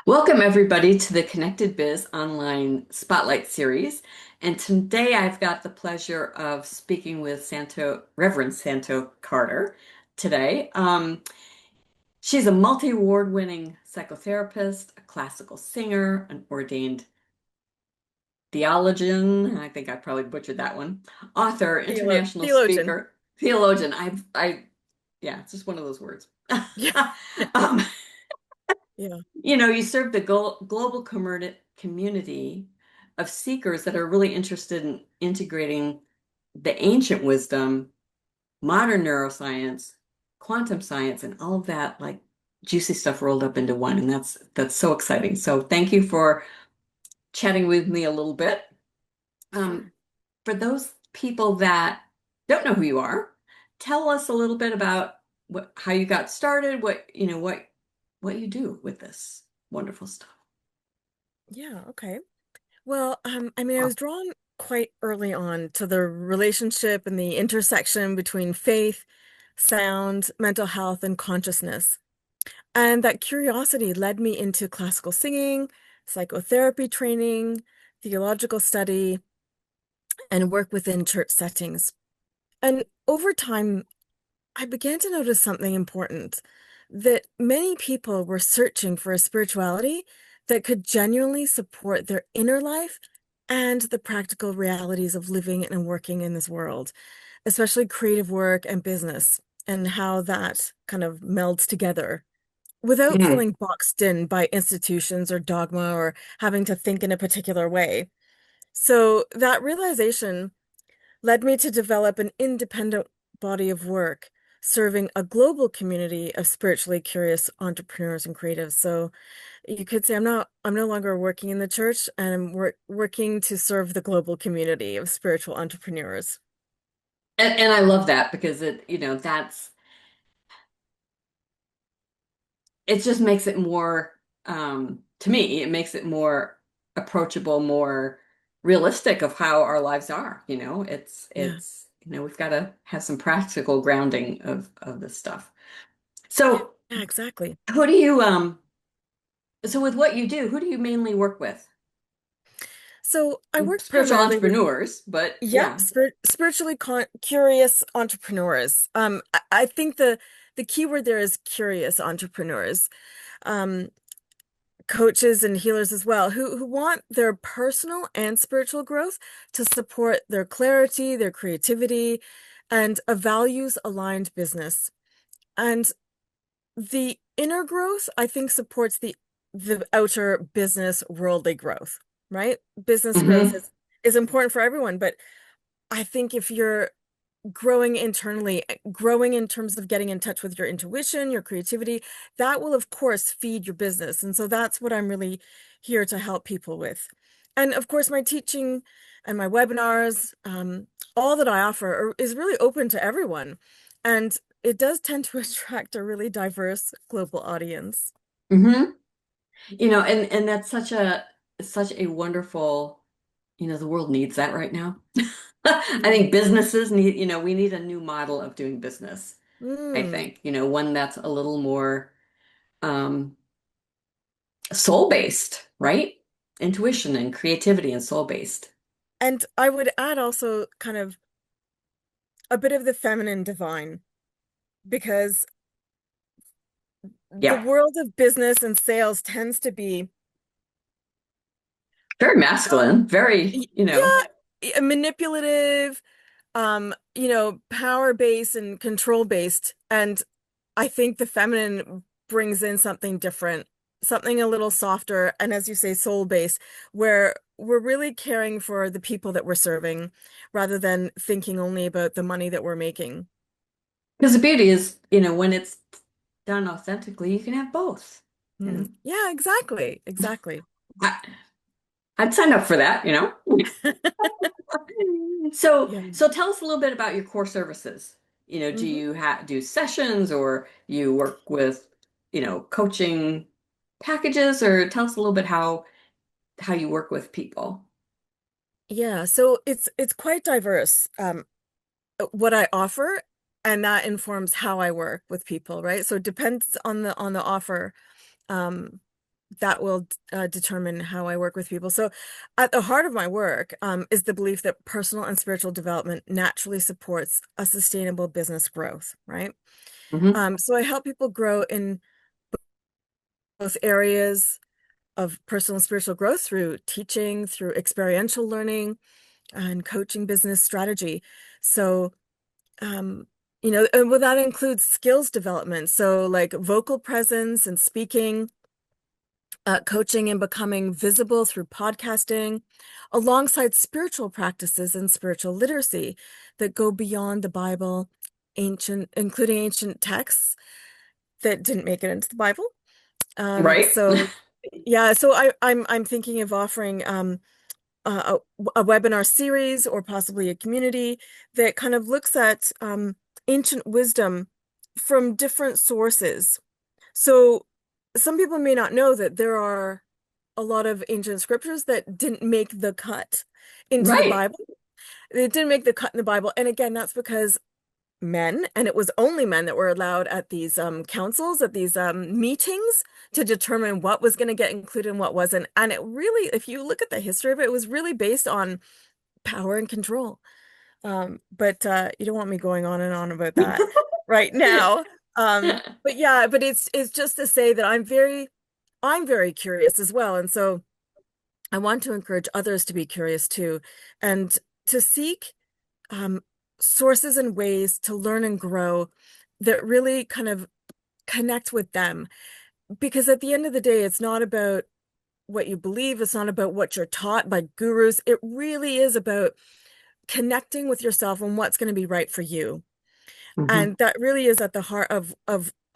Welcome, everybody, to the Connected Biz online spotlight series. And today I've got the pleasure of speaking with Reverend Santou Carter today. She's a multi-award winning psychotherapist, a classical singer, an ordained theologian. I think I probably butchered that one. Author, international Theologian. speaker, theologian. Yeah, it's just one of those words. Yeah. Um, Yeah. you serve the global community of seekers that are really interested in integrating the ancient wisdom, modern neuroscience, quantum science, and all of that like juicy stuff rolled up into one. And that's so exciting. So thank you for chatting with me a little bit. Um, Sure. for those people that don't know who you are, tell us a little bit about how you got started, what you do with this wonderful stuff. Yeah. Okay. Well, I was drawn quite early on to the relationship and the intersection between faith, sound, mental health, and consciousness. And that curiosity led me into classical singing, psychotherapy training, theological study, and work within church settings. And over time, I began to notice something important, that many people were searching for a spirituality that could genuinely support their inner life and the practical realities of living and working in this world, especially creative work and business, and how that kind of melds together without Mhm. feeling boxed in by institutions or dogma or having to think in a particular way. So that realization led me to develop an independent body of work serving a global community of spiritually curious entrepreneurs and creatives. So you could say I'm no longer working in the church, and I'm working to serve the global community of spiritual entrepreneurs. And I love that because it just makes it more, to me, it makes it more approachable, more realistic of how our lives are. Yeah. We've got to have some practical grounding of this stuff. Yeah, So yeah, exactly. who do you, so with what you do, who do you mainly work with? So I work Spiritual primarily with, entrepreneurs, but yeah, yeah. spiritually curious entrepreneurs. I think the key word there is curious entrepreneurs. Um, Coaches and healers as well who want their personal and spiritual growth to support their clarity, their creativity, and a values aligned business. And the inner growth, I think, supports the outer business worldly growth, right? Business growth Hmm. is important for everyone, but I think if you're growing internally, growing in terms of getting in touch with your intuition, your creativity, that will, of course, feed your business. And so that's what I'm really here to help people with. And of course, my teaching and my webinars, all that I offer is really open to everyone. And it does tend to attract a really diverse global audience. Hmm. And that's such a wonderful, the world needs that right now. I Yeah. think businesses need, we need a new model of doing business. I Mm. think, one that's a little more um soul-based, right? Intuition and creativity and soul-based. And I would add also kind of a bit of the feminine divine, because the Yeah. world of business and sales tends to be Very masculine, manipulative, power based and control based. And I think the feminine brings in something different, something a little softer, and as you say, soul based, where we're really caring for the people that we're serving rather than thinking only about the money that we're making. because the beauty is, when it's done authentically, you can have both. Mm. And Yeah, exactly. Exactly. I, I'd sign up for that. So, Yeah. so tell us a little bit about your core services. Do Hmm. you do sessions or you work with, coaching packages, or tell us a little bit how you work with people. Yeah, so it's quite diverse. What I offer, and that informs how I work with people, right? So it depends on the offer. Um, that will determine how I work with people. So, at the heart of my work is the belief that personal and spiritual development naturally supports a sustainable business growth, right? Hmm. So, I help people grow in both areas of personal and spiritual growth through teaching, through experiential learning, and coaching business strategy. So, um, and well, that includes skills development. So, like vocal presence and speaking, coaching and becoming visible through podcasting, alongside spiritual practices and spiritual literacy that go beyond the Bible, including ancient texts that didn't make it into the Bible. Right? So yeah, so I'm thinking of offering a webinar series or possibly a community that kind of looks at ancient wisdom from different sources. So some people may not know that there are a lot of ancient scriptures that didn't make the cut into the Right. Bible. They didn't make the cut in the Bible. And again, that's because men, and it was only men that were allowed at these councils, at these meetings to determine what was going to get included and what wasn't. And it really, if you look at the history of it, it was really based on power and control. But you don't want me going on and on about that right now. But yeah, but it's just to say that I'm very curious as well. And so I want to encourage others to be curious too, and to seek um, sources and ways to learn and grow that really kind of connect with them. Because at the end of the day, it's not about what you believe, it's not about what you're taught by gurus. It really is about connecting with yourself and what's going to be right for you. Hmm. And that really is at the heart of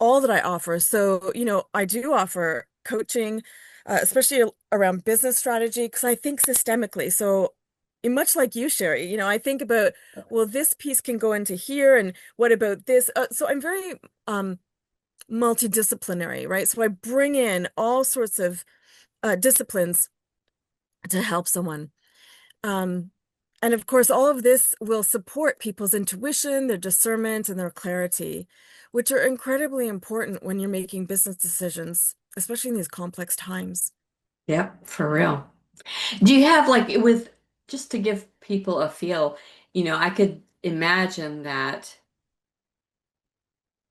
all that I offer. So, I do offer coaching, especially around business strategy, because I think systemically. So, much like you, Sherry, I think about, well, this piece can go into here, and what about this? So I'm very multidisciplinary, right? So I bring in all sorts of disciplines to help someone. Um, and of course, all of this will support people's intuition, their discernment, and their clarity, which are incredibly important when you're making business decisions, especially in these complex times. Yep, for real. Do you have like with just to give people a feel, I could imagine that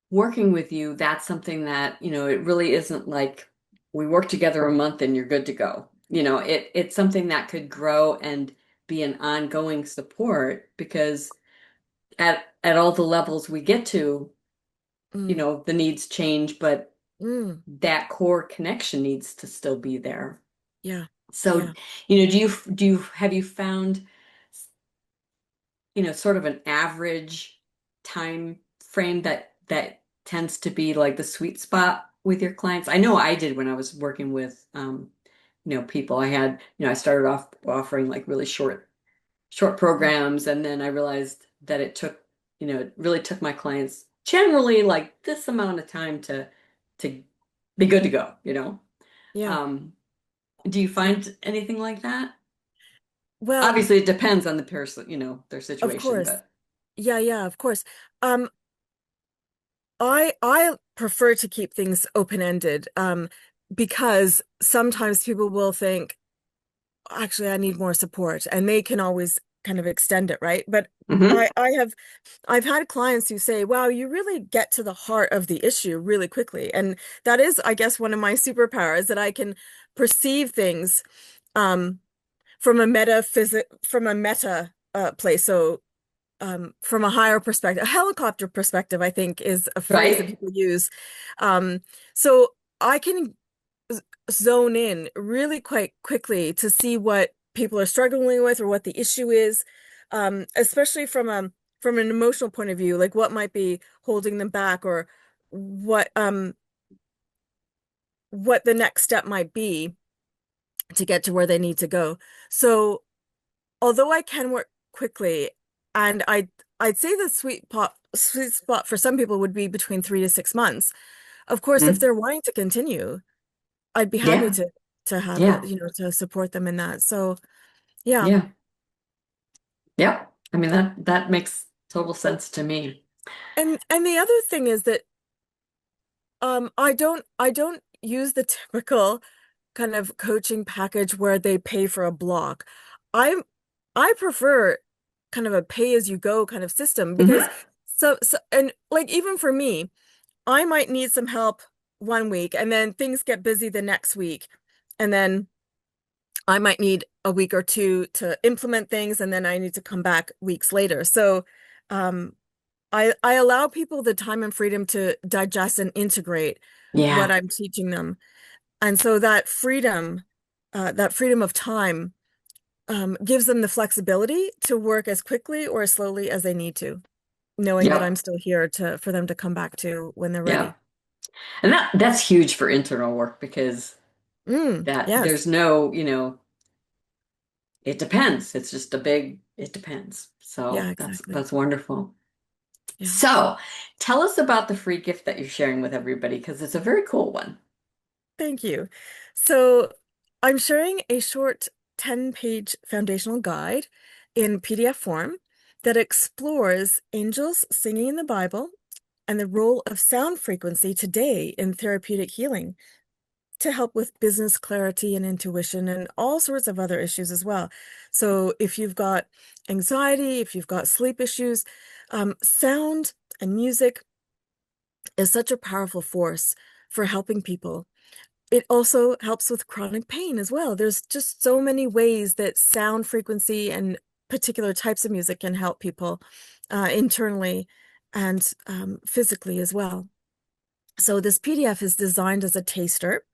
working with you, that's something that, it really isn't like we work together a month and you're good to go. It's something that could grow and be an ongoing support because at all the levels we get to, Mm, the needs change, but mm, that core connection needs to still be there. yeah, So, yeah. do you have you found, sort of an average time frame that tends to be like the sweet spot with your clients? I know I did when I was working with people. I had, I started off offering like really short Mm, programs, and then I realized that it really took my clients generally like this amount of time to be good to go. yeah, Um, do you yeah. find anything like that? Well, Obviously, it depends on the person, their of situation, course. but Yeah, yeah, of course. Um, I prefer to keep things open-ended, because sometimes people will think, actually, I need more support, and they can always kind of extend it, right? But hmm. I've had clients who say, wow, you really get to the heart of the issue really quickly. And that is, I guess, one of my superpowers, that I can perceive things um from a meta place. So from a higher perspective, a helicopter perspective, I think is a phrase that Right? people use. Um, so I can zone in really quite quickly to see what people are struggling with or what the issue is, especially from an emotional point of view, like what might be holding them back, or what um what the next step might be to get to where they need to go. So although I can work quickly, and I'd say the sweet spot for some people would be between 3 to 6 months. Of course, if Mhm. they're wanting to continue, I'd be happy Yeah. to have it, Yeah. to support them in that. So yeah. Yeah. Yeah. I mean that makes total sense to me. And the other thing is that I don't use the typical. kind of coaching package where they pay for a block. I I prefer kind of a pay as you go kind of system because Hmm. so and like even for me, I might need some help one week and then things get busy the next week. And then I might need a week or two to implement things and then I need to come back weeks later. So um I allow people the time and freedom to digest and integrate what Yeah. I'm teaching them. And so that freedom of time, gives them the flexibility to work as quickly or as slowly as they need to, knowing that I'm Yep. still here to for them to come back to when they're ready. Yep. And that's huge for internal work because that Yes. there's no, it depends. It's just a big, it depends. Yeah, So exactly. that's wonderful. Yeah. So tell us about the free gift that you're sharing with everybody because it's a very cool one. Thank you. So I'm sharing a short 10-page foundational guide in PDF form that explores angels singing in the Bible and the role of sound frequency today in therapeutic healing to help with business clarity and intuition and all sorts of other issues as well. So if you've got anxiety, if you've got sleep issues, sound and music is such a powerful force for helping people. It also helps with chronic pain as well. There's just so many ways that sound frequency and particular types of music can help people internally and physically as well. So this PDF is designed as a taster,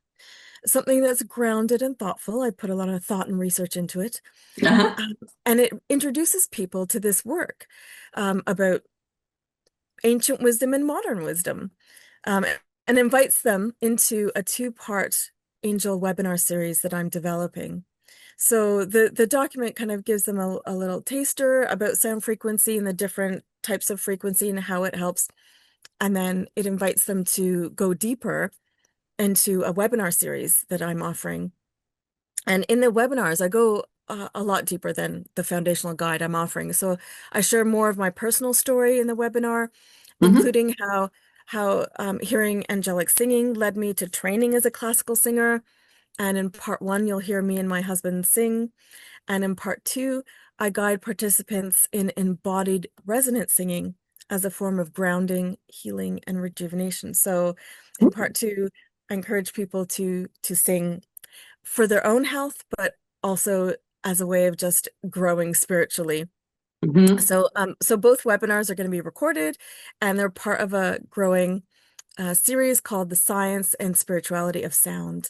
something that's grounded and thoughtful. I put a lot of thought and research into it. Uh-huh. Um, and it introduces people to this work about ancient wisdom and modern wisdom, um, and invites them into a two-part angel webinar series that I'm developing. So the document kind of gives them a little taster about sound frequency and the different types of frequency and how it helps. And then it invites them to go deeper into a webinar series that I'm offering. And in the webinars, I go a lot deeper than the foundational guide I'm offering. So I share more of my personal story in the webinar, Hmm. including how hearing angelic singing led me to training as a classical singer. And in part one, you'll hear me and my husband sing. And in part two, I guide participants in embodied resonant singing as a form of grounding, healing, and rejuvenation. So in part two, I encourage people to sing for their own health, but also as a way of just growing spiritually. Hmm. So both webinars are going to be recorded, and they're part of a growing series called The Science and Spirituality of Sound.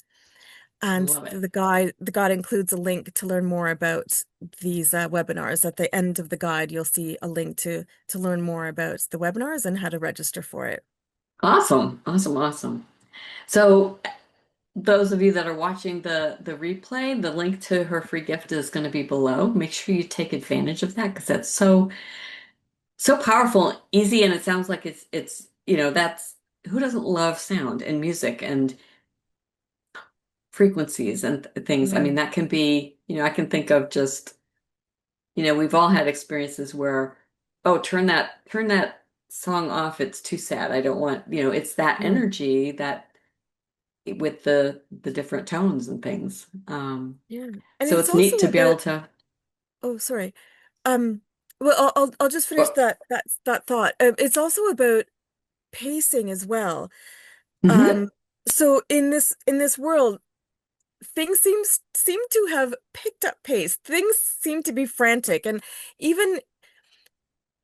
I And love it. the guide includes a link to learn more about these webinars. At the end of the guide, you'll see a link to learn more about the webinars and how to register for it. Awesome. Awesome. Awesome. So those of you that are watching the replay, the link to her free gift is going to be below. Make sure you take advantage of that because that's so powerful, easy, and it sounds like it's that's who doesn't love sound and music and frequencies and things. I mean, Mm, that can be, I can think of just, we've all had experiences where, oh, turn that song off. It's too sad. I don't want, it's that mm, energy that with the different tones and things. yeah. And So it's it's neat also to be able about, to. oh, sorry. Um, well, I'll just finish Oh, that thought. It's also about pacing as well. mhm. Um, so in this world, things seem to have picked up pace. Things seem to be frantic, and even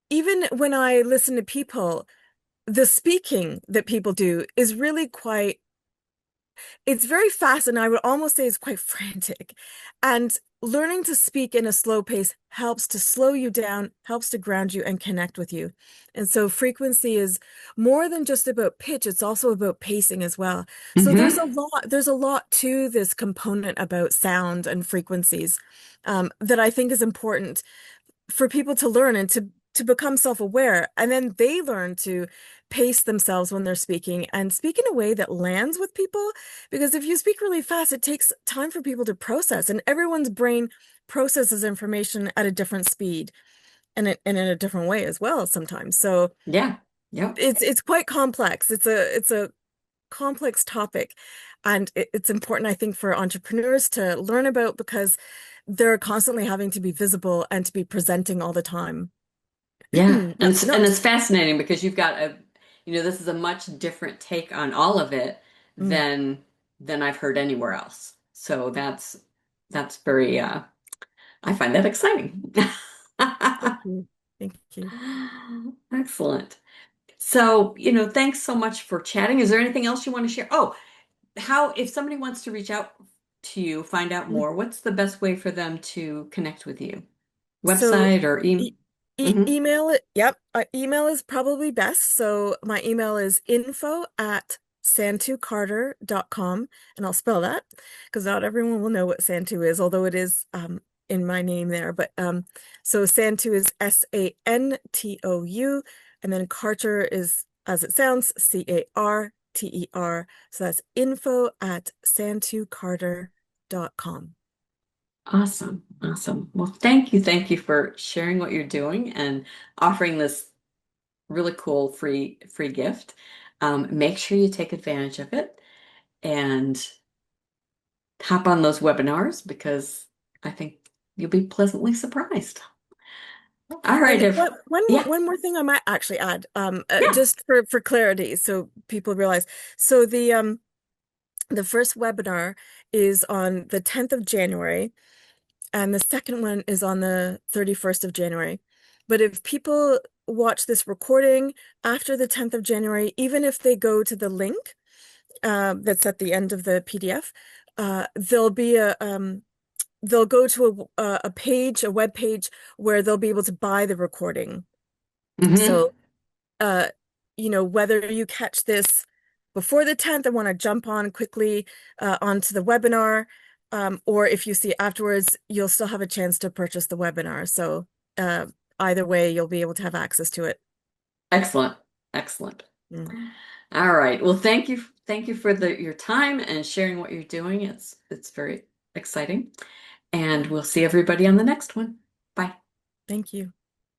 even when I listen to people, the speaking that people do is really quite, it's very fast, and I would almost say it's quite frantic. And learning to speak in a slow pace helps to slow you down, helps to ground you and connect with you. And so frequency is more than just about pitch, it's also about pacing as well. So Mhm. there's a lot to this component about sound and frequencies that I think is important for people to learn and to become self-aware, and then they learn to pace themselves when they're speaking and speak in a way that lands with people, because if you speak really fast it takes time for people to process, and everyone's brain processes information at a different speed and in a different way as well sometimes. So Yeah. Yep. it's quite complex. It's a complex topic. And it's important, I think, for entrepreneurs to learn about because they're constantly having to be visible and to be presenting all the time. Yeah, and Not, and not it's just, fascinating because you've got this is a much different take on all of it mm, than I've heard anywhere else. So that's very I find that exciting. thank you. Thank you. Excellent. So, thanks so much for chatting. Is there anything else you want to share? Oh, if somebody wants to reach out to you, find out Mm. more, what's the best way for them to connect with you? So Website or email? e email it. Yep. Email is probably best. So my email is info@santoocarter.com. And I'll spell that because not everyone will know what Santou is, although it is in my name there. But so Santou is Santou, and then Carter is, as it sounds, Carter. So that's info@santoocarter.com. Awesome. Awesome. Well, thank you for sharing what you're doing and offering this really cool free gift. Make sure you take advantage of it and hop on those webinars because I think you'll be pleasantly surprised. All right, And if yeah, one more thing I might actually add, yeah. just for clarity, so people realize. So the first webinar is on the 10th of January, and the second one is on the 31st of January. But if people watch this recording after the 10th of January, even if they go to the link that's at the end of the PDF, there'll be they'll go to a page, a web page where they'll be able to buy the recording. Hmm. So uh, whether you catch this before the 10th and want to jump on quickly onto the webinar, or if you see it afterwards, you'll still have a chance to purchase the webinar. So uh, either way, you'll be able to have access to it. Excellent. Excellent. Mm, All right. Well, thank you for your time and sharing what you're doing. It's very exciting. And yeah, we'll see everybody on the next one. Bye. thank you.